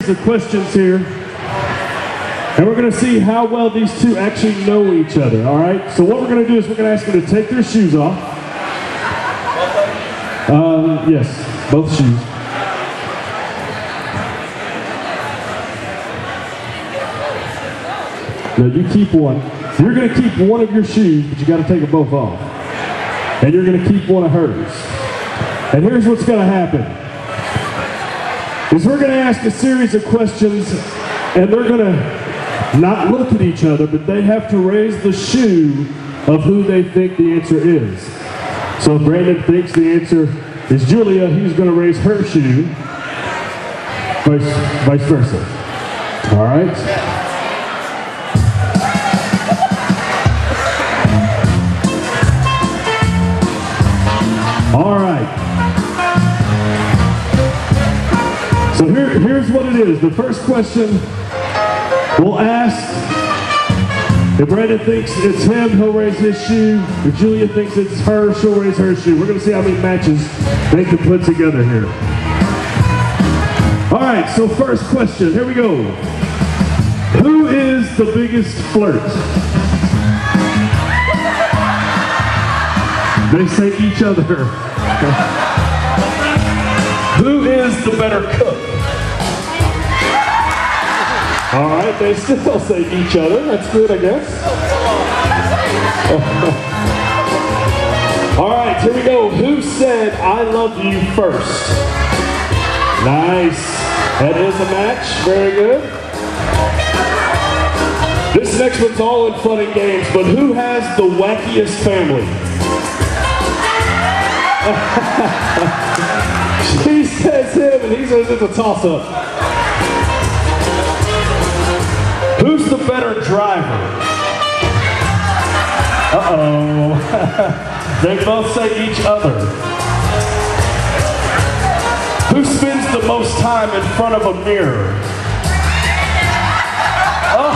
of questions here, and we're going to see how well these two actually know each other, all right? So what we're going to do is we're going to ask them to take their shoes off. Yes, both shoes. Now you keep one. You're going to keep one of your shoes, but you got to take them both off. And you're going to keep one of hers. And here's what's going to happen. Is we're going to ask a series of questions, and they're going to not look at each other, but they have to raise the shoe of who they think the answer is. So if Brandon thinks the answer is Julia, he's going to raise her shoe, vice versa. All right? All right. So here's what it is. The first question we'll ask, if Brandon thinks it's him, he'll raise his shoe. If Julia thinks it's her, she'll raise her shoe. We're going to see how many matches they can put together here. All right, so first question. Here we go. Who is the biggest flirt? They say each other. Who is the better cook? All right, they still say each other. That's good, I guess. All right, here we go. Who said, "I love you" first? Nice. That is a match. Very good. This next one's all in fun and games, but who has the wackiest family? She says him, and he says it's a toss-up. Who's the better driver? Uh-oh. They both say each other. Who spends the most time in front of a mirror? Oh.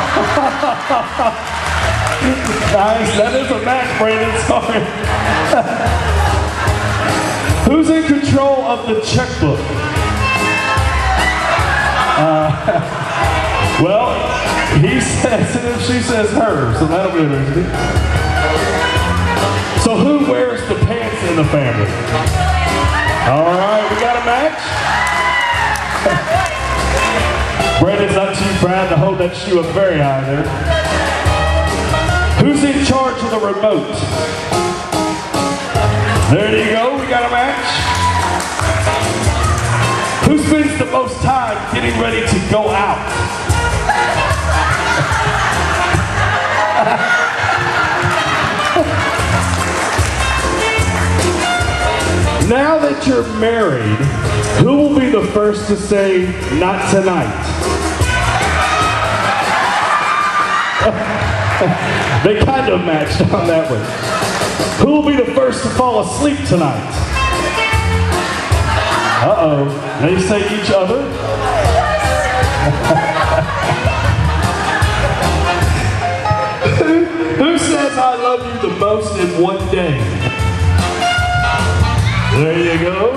Nice. That is a match, Brandon. Sorry. Who's in control of the checkbook? Well, he says him, she says her, so that'll be interesting. So who wears the pants in the family? All right, we got a match. Brandon's not too proud to hold that shoe up very high there. Who's in charge of the remote? There you go, we got a match. Who spends the most time getting ready to go out? Now that you're married, who will be the first to say, "Not tonight"? They kind of matched on that one. Who will be the first to fall asleep tonight? Uh-oh. They say each other. Who says "I love you" the most in one day? There you go.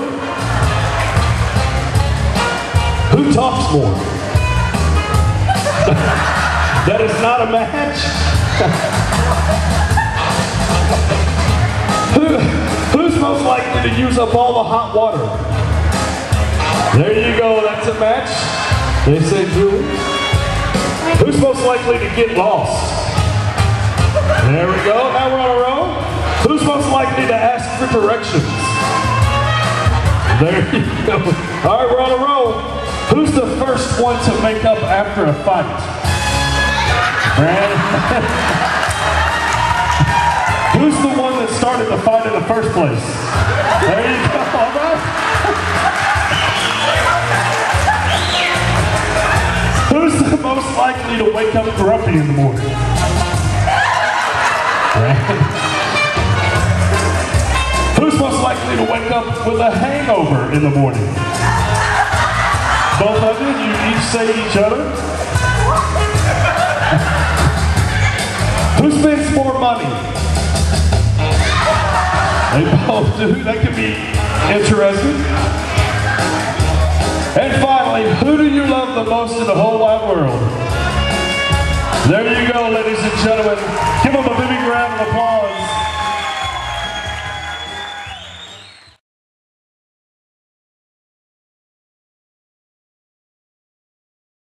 Who talks more? That is not a match. Who's most likely to use up all the hot water? There you go, that's a match. They say Julie. Who's most likely to get lost? There we go, now we're on a roll. Who's most likely to ask for directions? There you go. All right, we're on a roll. Who's the first one to make up after a fight? Brandon. Who's the one that started the fight in the first place? There you go, all right. Who's the most likely to wake up grumpy in the morning? Who's most likely to wake up with a hangover in the morning? Both of you each say each other. Who spends more money? They both do. That could be interesting. And finally, who do you love the the most in the whole wide world. There you go, ladies and gentlemen. Give them a big round of applause.